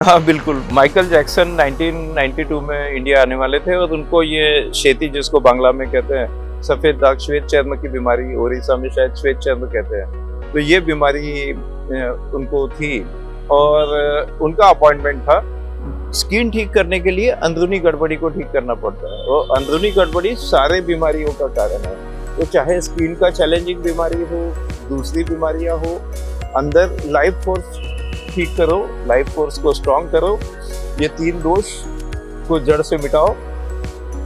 हाँ, बिल्कुल। Michael Jackson 1992 में इंडिया आने वाले थे और उनको ये क्षेति, जिसको बांग्ला में कहते हैं सफ़ेद दाग, श्वेत चर्म की बीमारी, ओडिशा में शायद श्वेत चर्म कहते हैं, तो ये बीमारी उनको थी और उनका अपॉइंटमेंट था। स्किन ठीक करने के लिए अंदरूनी गड़बड़ी को ठीक करना पड़ता है और अंदरूनी गड़बड़ी सारे बीमारियों का कारण है। तो चाहे स्किन का चैलेंजिंग बीमारी हो, दूसरी बीमारियां हो, अंदर लाइफ फोर्स ठीक करो, लाइफ फोर्स को स्ट्रॉन्ग करो, ये 3 दोष को जड़ से मिटाओ,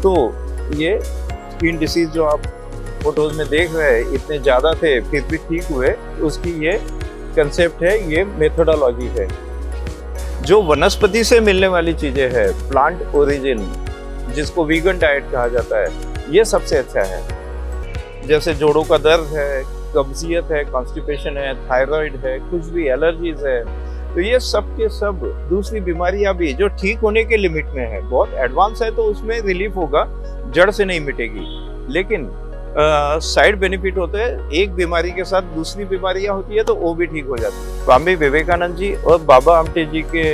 तो ये स्किन डिसीज जो आप फोटोज में देख रहे हैं इतने ज़्यादा थे फिर भी ठीक हुए, उसकी ये कंसेप्ट है, ये मेथोडोलॉजी है। जो वनस्पति से मिलने वाली चीज़ें हैं, प्लांट ओरिजिन, जिसको वीगन डाइट कहा जाता है, ये सबसे अच्छा है। जैसे जोड़ों का दर्द है, कब्जियत है, कॉन्स्टिपेशन है, थायराइड है, कुछ भी एलर्जीज है, तो ये सब के सब, दूसरी बीमारियां भी जो ठीक होने के लिमिट में है, बहुत एडवांस है तो उसमें रिलीफ होगा, जड़ से नहीं मिटेगी, लेकिन साइड बेनिफिट होते हैं। एक बीमारी के साथ दूसरी बीमारियां होती है तो वो भी ठीक हो जाती है। स्वामी विवेकानंद जी और बाबा आमटे जी के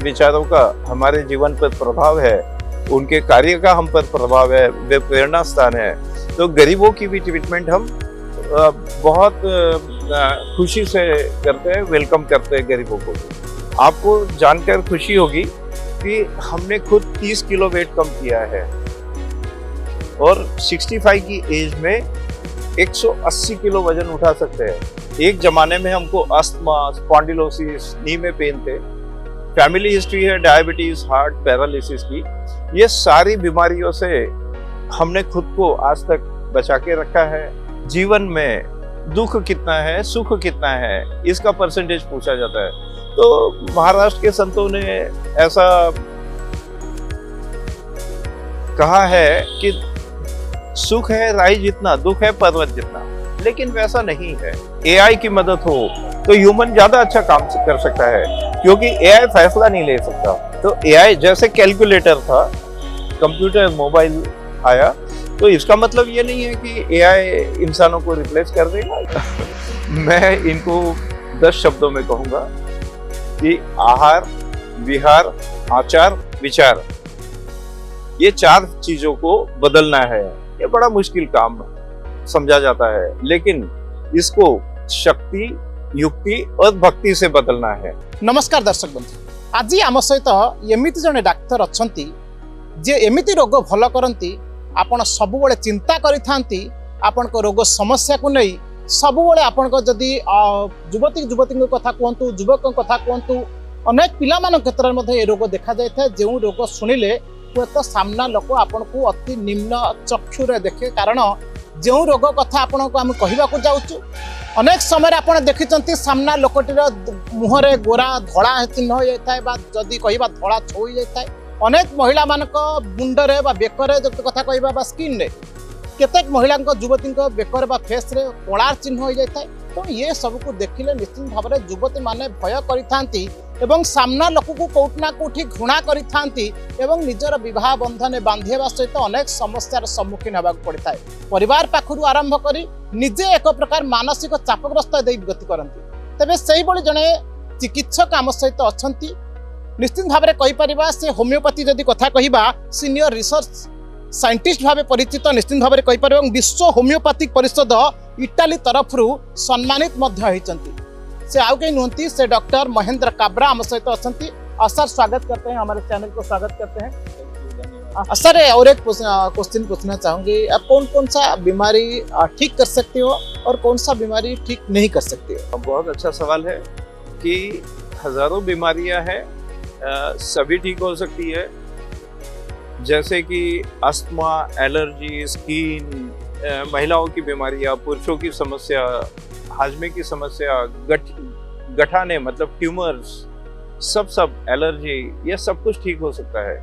विचारों का हमारे जीवन पर प्रभाव है, उनके कार्य का हम पर प्रभाव है, वे प्रेरणा स्थान है। तो गरीबों की भी ट्रीटमेंट हम बहुत खुशी से करते हैं, वेलकम करते हैं गरीबों को। आपको जानकर खुशी होगी कि हमने खुद 30 किलो वेट कम किया है और 65 की एज में 180 किलो वजन उठा सकते हैं। एक जमाने में हमको अस्थमा, स्पॉन्डिलोसिस, नी में पेन थे, फैमिली हिस्ट्री है डायबिटीज, हार्ट, पैरालिसिस की, ये सारी बीमारियों से हमने खुद को आज तक बचा के रखा है। जीवन में दुख कितना है, सुख कितना है, इसका परसेंटेज पूछा जाता है। तो महाराष्ट्र के संतों ने ऐसा कहा है कि सुख है राई जितना, दुख है पर्वत जितना, लेकिन वैसा नहीं है। एआई की मदद हो तो ह्यूमन ज्यादा अच्छा काम कर सकता है, क्योंकि एआई फैसला नहीं ले सकता। तो एआई जैसे कैलकुलेटर था, कंप्यूटर, मोबाइल आया, तो इसका मतलब ये नहीं है कि एआई इंसानों को रिप्लेस कर देगा। मैं इनको 10 शब्दों में कहूंगा कि आहार, विहार, आचार, विचार, ये 4 चीजों को बदलना है। ये बड़ा मुश्किल काम समझा जाता है, लेकिन इसको शक्ति, युक्ति और भक्ति से बदलना है। नमस्कार दर्शक बंधु, आज आम सहित एमती जड़े डाक्तर अच्छा जे एमती रोग भल करती, आपण सबुबले चिंता करिथांती, आपण को रोग समस्या को नहीं सबुबले आपण को जदि युवती कथा कहतु, युवक कथा कहतु, अनेक पिला क्षेत्र में ये रोग देखा जाए था। जो रोग शुणिले हूँ तो सामना लोक आपण को अति निम्न चक्षुरे देखे, कारण जो रोग कथा आपण को आम कहवाक जाऊँ, अनेक समय आप देखिं सामना लोकटीर मुहरे गोरा धड़ा चिन्ह हो जाए, जदि कह धड़ा छो जाए। अनेक महिला मानक मुंडरे बा बेकरे जब कथा कहबा बा स्किन रे, केतेक महिला युवती बेकर बा फेस रे कलार चिन्ह हो जाए। तो ये सब को देखिले निश्चित भाव में युवती माने भय करिथांती एवं सामना लोक को कोठना कोठी घृणा करिथांती एवं निजर विवाह बंधन बांधिबा सहित अनेक समस्यार सम्मुखीन होगा पड़ता है। परिवार पाखरु आरंभ करी निजे एक प्रकार मानसिक चापग्रस्त दे गति करती। तेबे सेही बळी जणे चिकित्सक आम सहित अछंती, निश्चित भाव में कहीपर से होमियोपैथी जदि कथा कहबा, सीनियर रिसर्च साइंटिस्ट भाव परिचित निश्चित भाव में कहीपर, विश्व होमियोपैथिक परिषद इटाली तरफ सम्मानित से आउ कहीं नुहति, से डॉक्टर महेंद्र काब्रा आम सहित अच्छा। सर स्वागत करते हैं, हमारे चैनल को स्वागत करते हैं। सर और एक क्वेश्चन पूछना चाहूंगी, आप कौन कौन सा बीमारी ठीक कर सकते हो और कौन सा बीमारी ठीक नहीं कर सकते हो? बहुत अच्छा सवाल है कि हजारों बीमारियां हैं, सभी ठीक हो सकती है, जैसे कि अस्थमा, एलर्जी, स्किन, महिलाओं की बीमारियां, पुरुषों की समस्या, हाजमे की समस्या, गठाने मतलब ट्यूमर्स, सब एलर्जी, ये सब कुछ ठीक हो सकता है।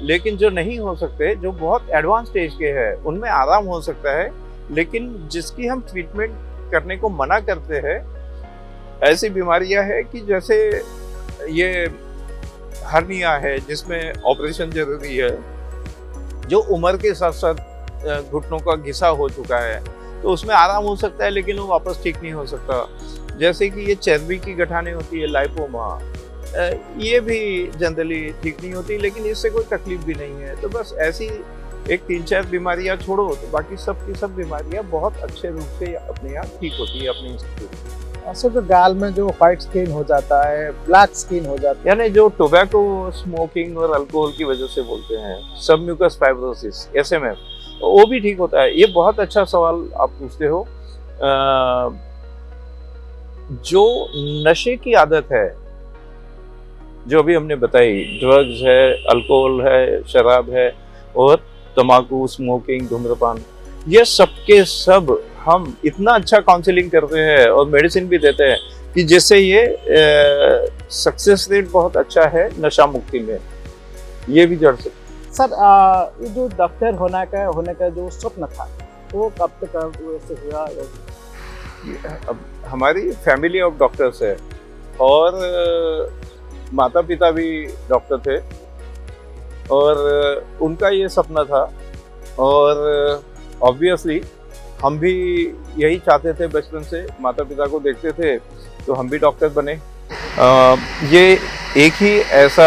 लेकिन जो नहीं हो सकते, जो बहुत एडवांस स्टेज के हैं, उनमें आराम हो सकता है, लेकिन जिसकी हम ट्रीटमेंट करने को मना करते हैं, ऐसी बीमारियां हैं कि जैसे ये हर्निया है जिसमें ऑपरेशन जरूरी है, जो उम्र के साथ साथ घुटनों का घिसा हो चुका है, तो उसमें आराम हो सकता है, लेकिन वो वापस ठीक नहीं हो सकता। जैसे कि ये चर्बी की गठाने होती है, लाइपोमा, ये भी जनरली ठीक नहीं होती, लेकिन इससे कोई तकलीफ भी नहीं है। तो बस ऐसी एक 3-4 बीमारियां छोड़ो तो बाकी सब की सब बीमारियां बहुत अच्छे रूप से अपने आप ठीक होती है अपने इंस्टीट्यूट। सर जो गाल में जो व्हाइट स्किन हो जाता है, ब्लैक स्किन हो जाता है, यानी जो टोबैको स्मोकिंग और अल्कोहल की वजह से बोलते हैं सबम्यूकस फाइब्रोसिस, एसएमएफ, वो भी ठीक होता है। ये बहुत अच्छा सवाल आप पूछते हो। जो नशे की आदत है, जो अभी हमने बताई, ड्रग्स है, अल्कोहल है, शराब है और तम्बाकू, स्मोकिंग, धूम्रपान, ये सब के सब हम इतना अच्छा काउंसलिंग करते हैं और मेडिसिन भी देते हैं कि जिससे ये सक्सेस रेट बहुत अच्छा है नशा मुक्ति में, ये भी जड़ सकते। सर ये जो डॉक्टर होने का जो स्वप्न था वो कब तक वैसे हुआ? अब हमारी फैमिली ऑफ डॉक्टर्स है और माता पिता भी डॉक्टर थे और उनका ये सपना था और ऑब्वियसली हम भी यही चाहते थे बचपन से, माता पिता को देखते थे तो हम भी डॉक्टर बने। ये एक ही ऐसा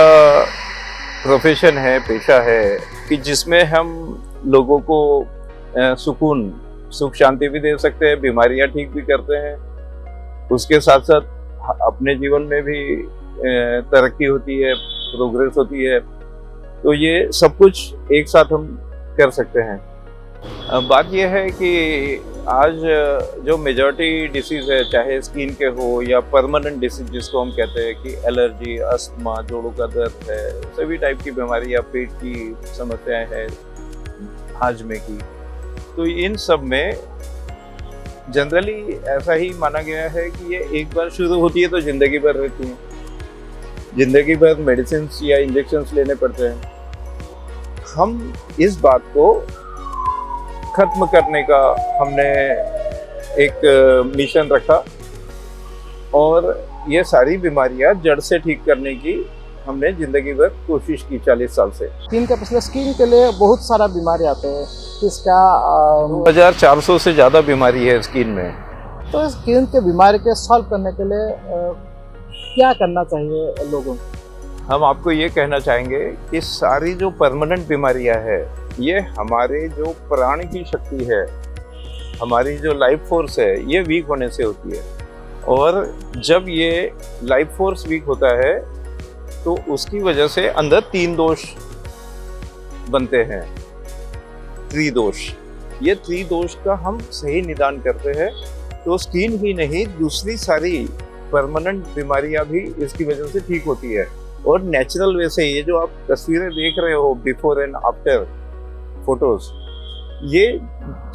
प्रोफेशन है, पेशा है कि जिसमें हम लोगों को सुकून, सुख शांति भी दे सकते हैं, बीमारियां ठीक भी करते हैं, उसके साथ साथ अपने जीवन में भी तरक्की होती है, प्रोग्रेस होती है। तो ये सब कुछ एक साथ हम कर सकते हैं। बात यह है कि आज जो मेजॉरिटी डिसीज है, चाहे स्किन के हो या परमानेंट डिसीज जिसको हम कहते हैं कि एलर्जी, अस्थमा, जोड़ों का दर्द है, सभी टाइप की बीमारी या पेट की समस्याएं हैं, हाजमे की, तो इन सब में जनरली ऐसा ही माना गया है कि ये एक बार शुरू होती है तो जिंदगी भर रहती है, जिंदगी भर मेडिसिन या इंजेक्शंस लेने पड़ते हैं। हम इस बात को खत्म करने का हमने एक मिशन रखा और ये सारी बीमारियां जड़ से ठीक करने की हमने जिंदगी भर कोशिश की 40 साल से। स्किन के लिए बहुत सारा बीमारी आते हैं, इसका 2400 से ज़्यादा बीमारी है स्किन में। तो स्किन के बीमारी के सॉल्व करने के लिए क्या करना चाहिए लोगों को? हम आपको ये कहना चाहेंगे कि सारी जो परमानेंट बीमारियां है, ये हमारे जो प्राण की शक्ति है, हमारी जो लाइफ फोर्स है, ये वीक होने से होती है। और जब ये लाइफ फोर्स वीक होता है तो उसकी वजह से अंदर 3 दोष बनते हैं, त्रिदोष। ये त्रिदोष का हम सही निदान करते हैं तो स्किन ही नहीं, दूसरी सारी परमानेंट बीमारियां भी इसकी वजह से ठीक होती है। और नेचुरल वे से ये जो आप तस्वीरें देख रहे हो, बिफोर एंड आफ्टर फोटोज, ये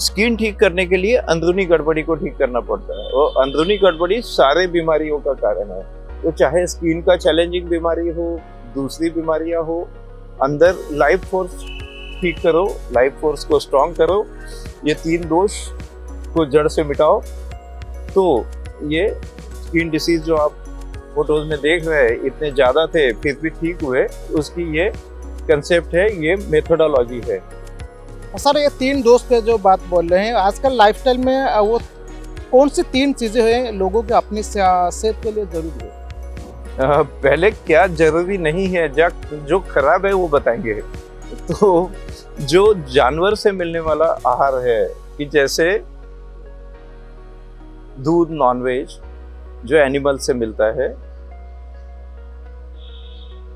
स्किन ठीक करने के लिए अंदरूनी गड़बड़ी को ठीक करना पड़ता है और अंदरूनी गड़बड़ी सारे बीमारियों का कारण है। तो चाहे स्किन का चैलेंजिंग बीमारी हो, दूसरी बीमारियां हो, अंदर लाइफ फोर्स ठीक करो, लाइफ फोर्स को स्ट्रॉन्ग करो, ये 3 दोष को जड़ से मिटाओ, तो ये स्किन डिसीज जो आप फोटोज में देख रहे हैं, इतने ज़्यादा थे फिर भी ठीक हुए, उसकी ये कंसेप्ट है, ये मेथोडोलॉजी है। सर ये 3 दोस्त पे जो बात बोल रहे हैं, आजकल लाइफस्टाइल में वो कौन सी 3 चीज़ें हैं लोगों के अपनी सेहत के लिए जरूरी है? पहले क्या जरूरी नहीं है, जो खराब है वो बताएंगे। तो जो जानवर से मिलने वाला आहार है कि जैसे दूध, नॉनवेज जो एनिमल से मिलता है,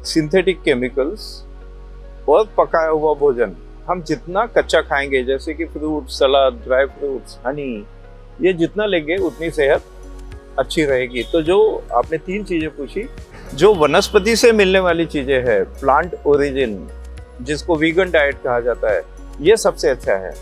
सिंथेटिक केमिकल्स और पकाया हुआ भोजन, हम जितना कच्चा खाएंगे, जैसे कि fruit salad, dry fruits, Honey, ये जितना लेंगे उतनी सेहत अच्छी रहेगी। तो जो आपने 3 चीजें पूछी, जो वनस्पति से मिलने वाली चीजें हैं, प्लांट ओरिजिन, जिसको वीगन डाइट कहा जाता है, ये सबसे अच्छा है।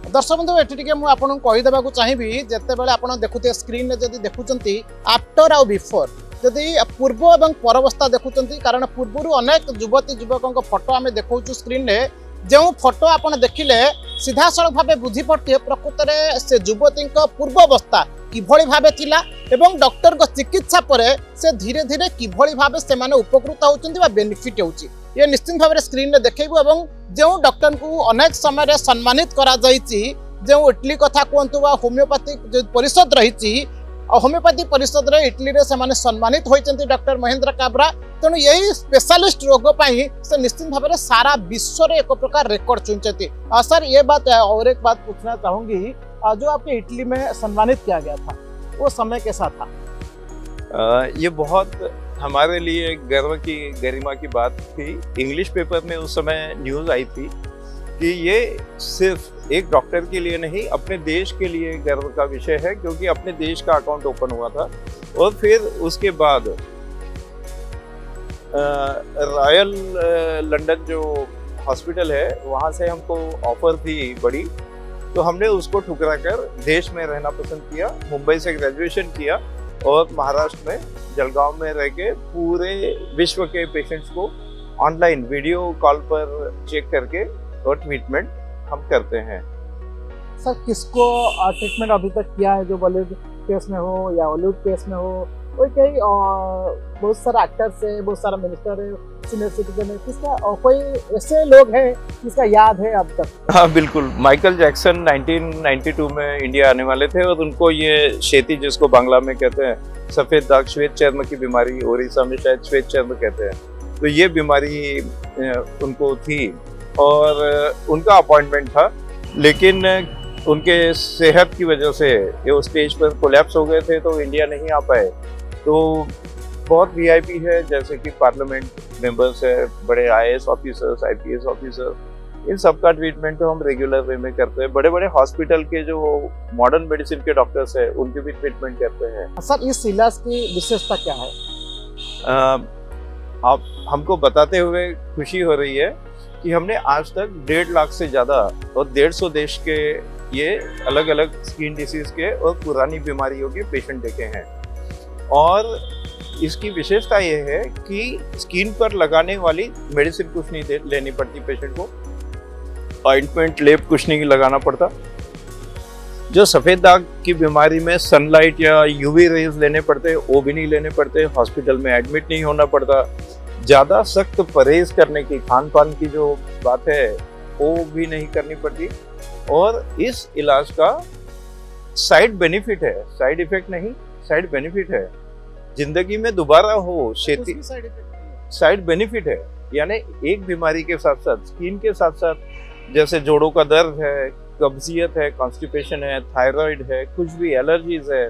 दर्शक बंधु एटी टिके मु आपन कहीदेबा को चाहिबी, जेते बेले आपन देखुते स्क्रीन रे जदी देखुचंती आफ्टर और बिफोर, जदी पूर्व एवं परअवस्था देखुचंती, कारण पूर्वरु अनेक युवती युवकों फोटो आमे देखौछु स्क्रीन रे, जो फोटो आपन देखिले सीधा सड़क भावे बुझी पड़ते प्रकृत में से युवती पूर्वावस्था किभଳି भावे थिला एवं डॉक्टर को चिकित्सा पर से धीरे धीरे किभଳି भावे से माने उपकृत होउचंती बा बेनिफिट होउची, ये निश्चित भाव स्क्रीन रे देखैबु। एवं जो डॉक्टर को अनेक समय सम्मानित करा जायछि, जो इटली कथा कहतु बा होमियोपैथिक जो परिषद रही होमियोपैथी परिषद रे इटली रे से सम्मानित होइचंती डॉक्टर महेंद्र काबरा। तेणु यही स्पेशलिस्ट रोग पाई से निश्चित भाव में सारा विश्व रे एक प्रकार रिकॉर्ड चुनचती। सर ये बात और एक बात पूछना चाहूंगी, जो आपके इटली में सम्मानित किया गया था वो समय कैसा था? ये बहुत हमारे लिए गर्व की गरिमा की बात थी। इंग्लिश पेपर में उस समय न्यूज़ आई थी कि ये सिर्फ एक डॉक्टर के लिए नहीं, अपने देश के लिए गर्व का विषय है, क्योंकि अपने देश का अकाउंट ओपन हुआ था। और फिर उसके बाद रॉयल लंदन जो हॉस्पिटल है वहाँ से हमको ऑफर थी बड़ी, तो हमने उसको ठुकरा कर देश में रहना पसंद किया। मुंबई से ग्रेजुएशन किया और महाराष्ट्र में जलगांव में रह के पूरे विश्व के पेशेंट्स को ऑनलाइन वीडियो कॉल पर चेक करके और ट्रीटमेंट हम करते हैं। सर किसको ट्रीटमेंट अभी तक किया है, जो बॉलीवुड केस में हो या हॉलीवुड केस में हो? कोई कई बहुत सारे एक्टर्स है, बहुत सारा मिनिस्टर है, सीनियर सिटीजन है, किसका कोई ऐसे लोग हैं जिसका याद है अब तक? हाँ बिल्कुल, माइकल जैक्सन 1992 में इंडिया आने वाले थे और उनको ये शेती, जिसको बांग्ला में कहते हैं सफ़ेद दाग, श्वेत चर्म की बीमारी, ओडिशा में शायद श्वेत चर्म कहते हैं, तो ये बीमारी उनको थी और उनका अपॉइंटमेंट था। लेकिन उनके सेहत की वजह से ये स्टेज पर कोलैप्स हो गए थे, तो इंडिया नहीं आ पाए। तो बहुत वीआईपी है, जैसे कि पार्लियामेंट मेंबर्स है, बड़े आईएएस ऑफिसर्स, आईपीएस ऑफिसर, इन सब का ट्रीटमेंट तो हम रेगुलर वे में करते हैं। बड़े बड़े हॉस्पिटल के जो मॉडर्न मेडिसिन के डॉक्टर्स हैं उनके भी ट्रीटमेंट करते हैं। सर इस इलाज की विशेषता क्या है? आप हमको बताते हुए खुशी हो रही है कि हमने आज तक 1.5 लाख से ज़्यादा और 150 देश के ये अलग अलग स्किन डिसीज के और पुरानी बीमारियों के पेशेंट देखे हैं। और इसकी विशेषता ये है कि स्किन पर लगाने वाली मेडिसिन कुछ नहीं लेनी पड़ती पेशेंट को, ऑइंटमेंट, लेप कुछ नहीं लगाना पड़ता। जो सफ़ेद दाग की बीमारी में सनलाइट या यूवी रेज लेने पड़ते, वो भी नहीं लेने पड़ते, हॉस्पिटल में एडमिट नहीं होना पड़ता, ज़्यादा सख्त परहेज करने की, खान पान की जो बात है वो भी नहीं करनी पड़ती। और इस इलाज का साइड बेनिफिट है, साइड इफेक्ट नहीं, साइड बेनिफिट है। जिंदगी में दोबारा हो खेती, साइड बेनिफिट है। यानी एक बीमारी के साथ साथ, स्किन के साथ साथ, जैसे जोड़ों का दर्द है, कब्जियत है, कॉन्स्टिपेशन है, थायराइड है, कुछ भी एलर्जीज है,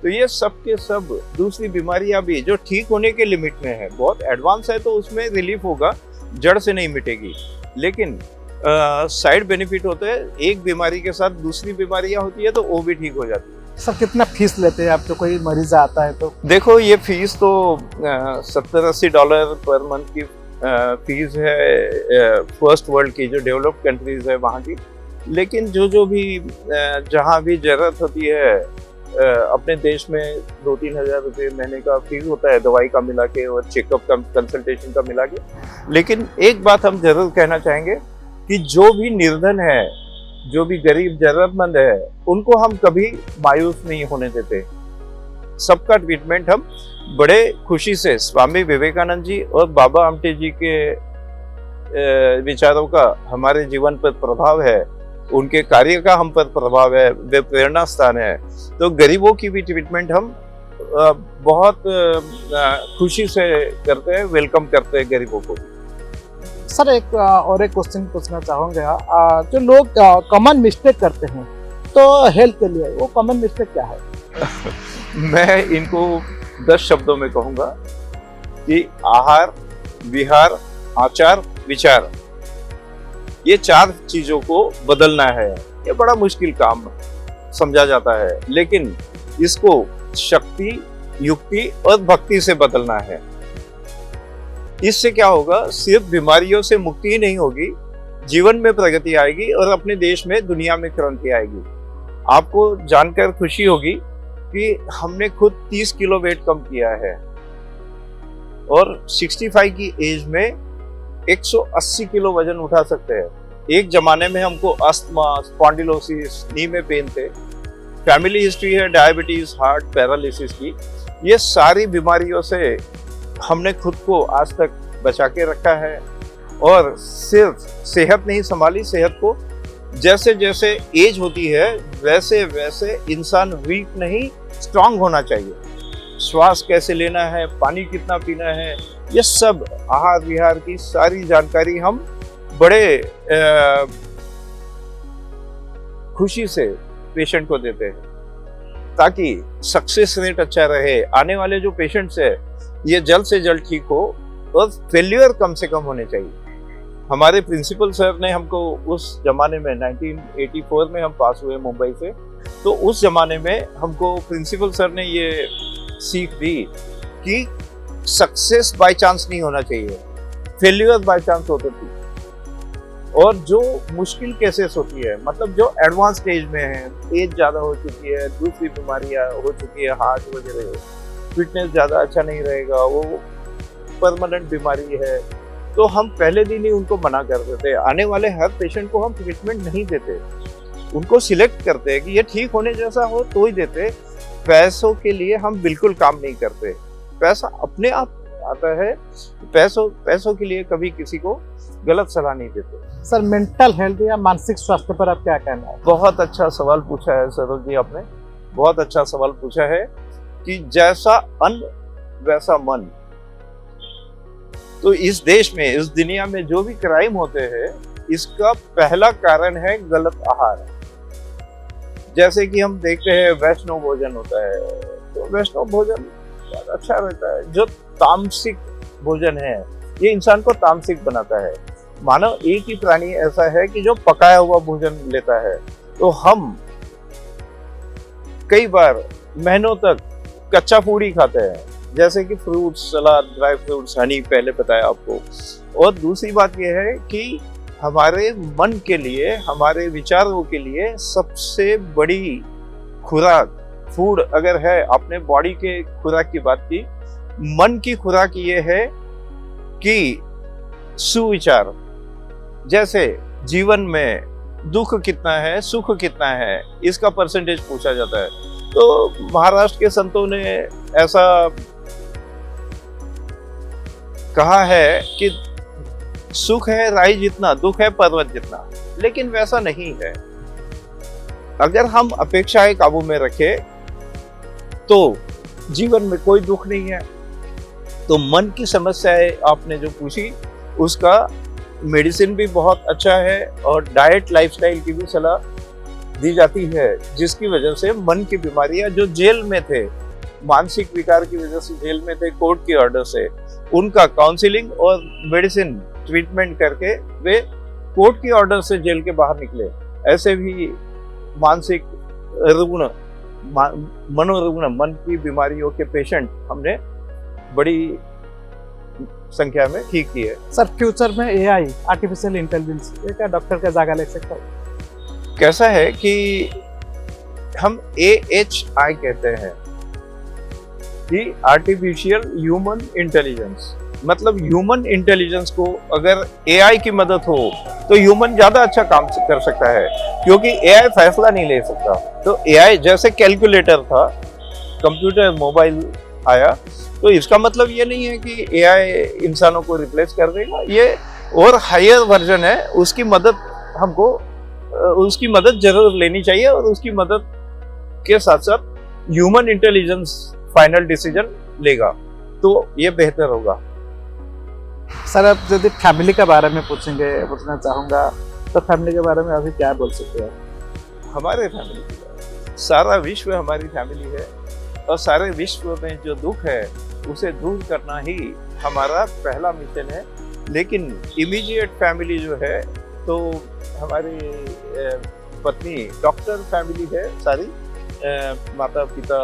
तो ये सब के सब दूसरी बीमारियां भी जो ठीक होने के लिमिट में है, बहुत एडवांस है तो उसमें रिलीफ होगा, जड़ से नहीं मिटेगी, लेकिन साइड बेनिफिट होते हैं। एक बीमारी के साथ दूसरी बीमारियां होती है तो वो भी ठीक हो जाती है। सर कितना फीस लेते हैं आप, जो कोई मरीज आता है तो? देखो, ये फीस तो $70-80 पर मंथ की फीस है फर्स्ट वर्ल्ड की, जो डेवलप्ड कंट्रीज है वहाँ की। लेकिन जो भी जहाँ भी जरूरत होती है, अपने देश में 2-3 हज़ार रुपये महीने का फीस होता है, दवाई का मिला के और चेकअप का, कंसल्टेशन का मिला के। लेकिन एक बात हम जरूर कहना चाहेंगे कि जो भी निर्धन है, जो भी गरीब जरूरतमंद है, उनको हम कभी मायूस नहीं होने देते। सबका ट्रीटमेंट हम बड़े खुशी से, स्वामी विवेकानंद जी और बाबा आमटे जी के विचारों का हमारे जीवन पर प्रभाव है, उनके कार्य का हम पर प्रभाव है, वे प्रेरणा स्थान है। तो गरीबों की भी ट्रीटमेंट हम बहुत खुशी से करते हैं, वेलकम करते हैं गरीबों को। सर एक क्वेश्चन पूछना चाहूँगा, जो लोग कॉमन मिस्टेक करते हैं तो हेल्थ के लिए, वो कॉमन मिस्टेक क्या है? मैं इनको 10 शब्दों में कहूँगा कि आहार, विहार, आचार, विचार, ये 4 चीजों को बदलना है। ये बड़ा मुश्किल काम समझा जाता है, लेकिन इसको शक्ति, युक्ति और भक्ति से बदलना है। इससे क्या होगा, सिर्फ बीमारियों से मुक्ति ही नहीं होगी, जीवन में प्रगति आएगी और अपने देश में, दुनिया में क्रांति आएगी। आपको जानकर खुशी होगी कि हमने खुद 30 किलो वेट कम किया है और 65 की एज में 180 किलो वजन उठा सकते हैं। एक जमाने में हमको अस्थमा, स्पॉन्डिलोसिस, नी में पेन थे, फैमिली हिस्ट्री है डायबिटीज, हार्ट, पैरालिसिस की। ये सारी बीमारियों से हमने खुद को आज तक बचा के रखा है और सिर्फ सेहत नहीं संभाली, सेहत को जैसे जैसे एज होती है वैसे वैसे इंसान वीक नहीं स्ट्रांग होना चाहिए। श्वास कैसे लेना है, पानी कितना पीना है, ये सब आहार विहार की सारी जानकारी हम बड़े खुशी से पेशेंट को देते हैं ताकि सक्सेस रेट अच्छा रहे। आने वाले जो पेशेंट्स है ये जल्द से जल्द ठीक हो और फेल्यूर कम से कम होने चाहिए। हमारे प्रिंसिपल सर ने हमको उस जमाने में 1984 में हम पास हुए मुंबई से, तो उस जमाने में हमको प्रिंसिपल सर ने ये सीख दी कि सक्सेस बाय चांस नहीं होना चाहिए, फेल्यूर बाय चांस होते थे। और जो मुश्किल केसेस होती है, मतलब जो एडवांस स्टेज में है, एज ज़्यादा हो चुकी है, दूसरी बीमारियां हो चुकी है, हार्ट वगैरह, फिटनेस ज़्यादा अच्छा नहीं रहेगा, वो परमानेंट बीमारी है, तो हम पहले दिन ही उनको मना कर देते। आने वाले हर पेशेंट को हम ट्रीटमेंट नहीं देते, उनको सिलेक्ट करते हैं कि ये ठीक होने जैसा हो तो ही देते। पैसों के लिए हम बिल्कुल काम नहीं करते, पैसा अपने आप आता है, पैसों के लिए कभी किसी को गलत सलाह नहीं देते। सर, मेंटल हेल्थ या मानसिक स्वास्थ्य पर आप क्या कहना है? बहुत अच्छा सवाल पूछा है सरोज जी, आपने बहुत अच्छा सवाल पूछा है कि जैसा अन्न वैसा मन। तो इस देश में, इस दुनिया में जो भी क्राइम होते हैं, इसका पहला कारण है गलत आहार। जैसे कि हम देखते हैं वैष्णव भोजन होता है, तो वैष्णव भोजन अच्छा रहता है। जो तामसिक भोजन है ये इंसान को तामसिक बनाता है। मानव एक ही प्राणी ऐसा है कि जो पकाया हुआ भोजन लेता है, तो हम कई बार महीनों तक कच्चा फूड ही खाते हैं, जैसे कि फ्रूट्स, सलाद, ड्राई फ्रूट्स, हनी, पहले बताया आपको। और दूसरी बात यह है कि हमारे मन के लिए, हमारे विचारों के लिए सबसे बड़ी खुराक फूड अगर है, आपने बॉडी के खुराक की बात की, मन की खुराक ये है कि सुविचार। जैसे जीवन में दुख कितना है, सुख कितना है, इसका परसेंटेज पूछा जाता है। तो महाराष्ट्र के संतों ने ऐसा कहा है कि सुख है राई जितना, दुख है पर्वत जितना, लेकिन वैसा नहीं है। अगर हम अपेक्षाएं काबू में रखें तो जीवन में कोई दुख नहीं है। तो मन की समस्याएं आपने जो पूछी, उसका मेडिसिन भी बहुत अच्छा है और डाइट, लाइफस्टाइल की भी सलाह दी जाती है, जिसकी वजह से मन की बीमारियां, जो जेल में थे, मानसिक विकार की वजह से जेल में थे कोर्ट के ऑर्डर से, उनका काउंसलिंग और मेडिसिन ट्रीटमेंट करके वे कोर्ट के ऑर्डर से जेल के बाहर निकले। ऐसे भी मानसिक रुग्ण, मनोरुग्ण, मन की बीमारियों के पेशेंट हमने बड़ी संख्या में ठीक की है। सर, फ्यूचर में एआई, आर्टिफिशियल इंटेलिजेंस, ये क्या डॉक्टर का जगह ले सकता है? कैसा है कि हम AHI कहते हैं कि आर्टिफिशियल ह्यूमन इंटेलिजेंस। मतलब ह्यूमन इंटेलिजेंस को अगर AI की मदद हो तो ह्यूमन ज्यादा अच्छा काम कर सकता है, क्योंकि AI फैसला नहीं ले सकता। तो AI जैसे कैलकुलेटर था, कंप्यूटर, मोबाइल आया, तो इसका मतलब ये नहीं है कि AI इंसानों को रिप्लेस कर देगा। ये और हायर वर्जन है, उसकी मदद हमको, उसकी मदद जरूर लेनी चाहिए और उसकी मदद के साथ साथ ह्यूमन इंटेलिजेंस फाइनल डिसीजन लेगा, तो ये बेहतर होगा। सर, अब यदि फैमिली के बारे में पूछना चाहूँगा, तो फैमिली के बारे में अभी क्या बोल सकते हैं? हमारे फैमिली की बात, सारा विश्व हमारी फैमिली है और सारे विश्व में जो दुख है उसे दूर करना ही हमारा पहला मिशन है। लेकिन इमीडिएट फैमिली जो है, तो हमारी पत्नी डॉक्टर फैमिली है सारी, माता पिता,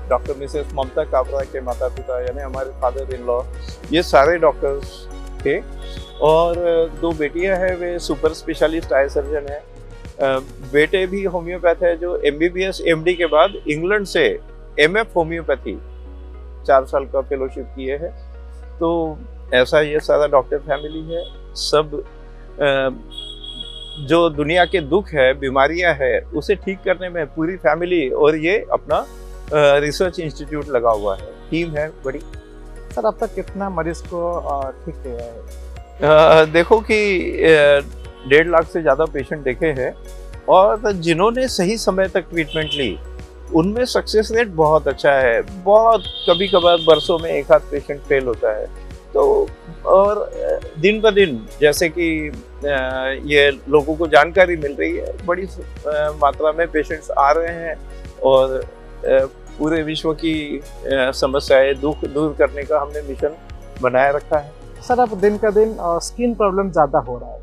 डॉक्टर मिसेस ममता काबरा के माता पिता यानी हमारे फादर इन लॉ, ये सारे डॉक्टर्स थे। और 2 बेटियां हैं, वे सुपर स्पेशलिस्ट आई सर्जन है। बेटे भी होम्योपैथ है, जो MBBS MD के बाद इंग्लैंड से MF होम्योपैथी 4 साल का फेलोशिप किए हैं। तो ऐसा ये सारा डॉक्टर फैमिली है। सब जो दुनिया के दुख है, बीमारियां है, उसे ठीक करने में पूरी फैमिली और ये अपना रिसर्च इंस्टीट्यूट लगा हुआ है, टीम है बड़ी। सर, अब तक कितना मरीज को ठीक किया है? देखो कि 1.5 लाख से ज़्यादा पेशेंट देखे हैं, और जिन्होंने सही समय तक ट्रीटमेंट ली उनमें सक्सेस रेट बहुत अच्छा है। बहुत कभी कभार बरसों में एक आध पेशेंट फेल होता है। तो और दिन ब दिन जैसे कि ये लोगों को जानकारी मिल रही है, बड़ी मात्रा में पेशेंट्स आ रहे हैं, और पूरे विश्व की समस्याएं दुख दूर करने का हमने मिशन बनाए रखा है। सर, अब दिन का दिन स्किन प्रॉब्लम ज़्यादा हो रहा है,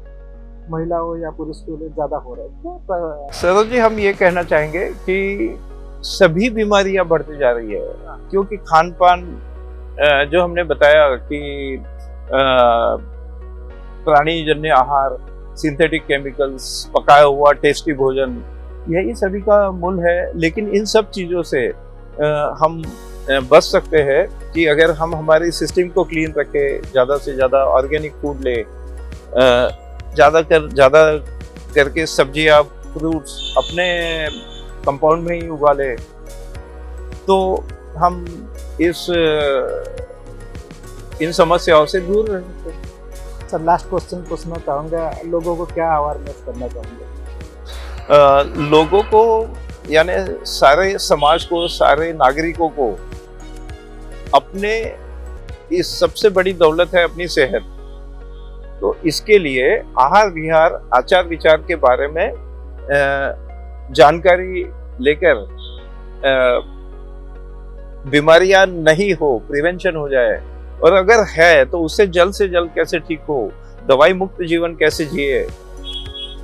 महिला हो या पुरुष के लिए ज़्यादा हो रहा है, तो सरोज जी, हम ये कहना चाहेंगे कि सभी बीमारियां बढ़ती जा रही है, क्योंकि खान पान जो हमने बताया कि प्राणीजन्य आहार, सिंथेटिक केमिकल्स, पकाया हुआ टेस्टी भोजन, यही सभी का मूल है। लेकिन इन सब चीज़ों से हम बच सकते हैं कि अगर हम हमारी सिस्टम को क्लीन रखें, ज़्यादा से ज़्यादा ऑर्गेनिक फूड ले, ज़्यादा करके सब्जियां, फ्रूट्स अपने कंपाउंड में ही उगा ले, तो हम इन समस्याओं से दूर रह सकते हैं। सर, लास्ट क्वेश्चन पूछना चाहूँगा, लोगों को क्या अवेयरनेस करना चाहूँगे? लोगों को, यानी सारे समाज को, सारे नागरिकों को अपने इस सबसे बड़ी दौलत है अपनी सेहत, तो इसके लिए आहार विहार, आचार विचार के बारे में जानकारी लेकर बीमारियां नहीं हो, प्रिवेंशन हो जाए, और अगर है तो उससे जल्द से जल्द कैसे ठीक हो, दवाई मुक्त जीवन कैसे जिए,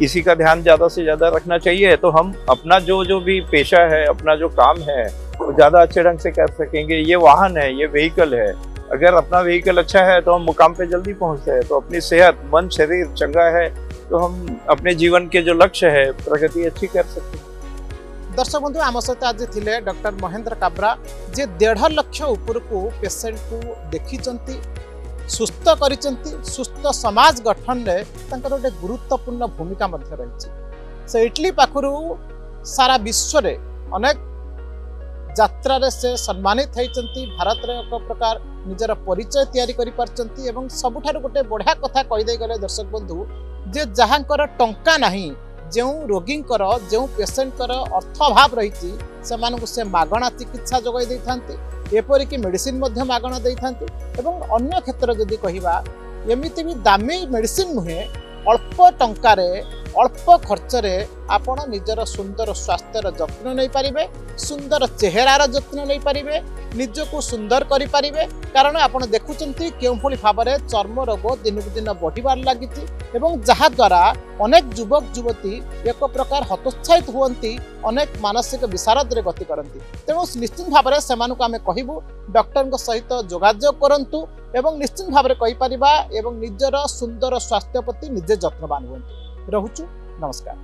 इसी का ध्यान ज़्यादा से ज़्यादा रखना चाहिए। तो हम अपना जो भी पेशा है, अपना जो काम है, वो ज़्यादा अच्छे ढंग से कर सकेंगे। ये वाहन है, ये व्हीकल है, अगर अपना व्हीकल अच्छा है तो हम मुकाम पे जल्दी पहुंचते हैं। तो अपनी सेहत, मन, शरीर चंगा है तो हम अपने जीवन के जो लक्ष्य है, प्रगति अच्छी कर सकते हैं। दर्शक बंधु, आम सहित आज थिले डॉक्टर महेंद्र काब्रा, जे 1.5 लाख उपरकू पेसेंट को देखिचंती, सुस्थ करिचंती, सुस्थ समाज गठन रे तंकर गोटे गुरुत्वपूर्ण भूमिका मध्य रही। से इटली पाखरु सारा विश्व रे अनेक यात्रा रे से सम्मानित होइचंती, भारत रे एक प्रकार निजर परिचय तैयारी करि पारचंती, एवं सबुठारु गोटे बढ़िया कथा कहि दे गले दर्शक बंधु, जे जहांकर टंका नाही, जो रोगींकर, जो पेसेंटर अर्थभाव रही, से मागणा चिकित्सा जोगाई दे थांती, एपरिक मेडिसिन मध्य मागणा दे थांती, एवं अन्य क्षेत्र जदि कहिबा एमिति भी दामी मेडिसिन नुहे, अल्प टंकारे, अल्प खर्चरे आपण निजर सुंदर स्वास्थ्यर जत्न नहीं पारिबे, सुंदर चेहरार जत्न नहीं पारिबे, निजको सुंदर करि पारिबे। कारण आपण देखुचंती केउ भली भाबरे चर्म रोग दिनकु दिन बढ़िबार लागिछि, एवं जहा द्वारा अनेक युवक युवती एक प्रकार हतोत्साहित हुअंती, अनेक मानसिक विशारद रे गति करंती। तेणु निश्चित भाबरे सेमानुको आमे कहिबु डॉक्टर सहित जोगाजोग करंतु, एवं निश्चित भाबरे कहि परिबा, एवं निजर सुंदर स्वास्थ्य प्रति निजे जत्नवान हुअंतु। रहुछु, नमस्कार।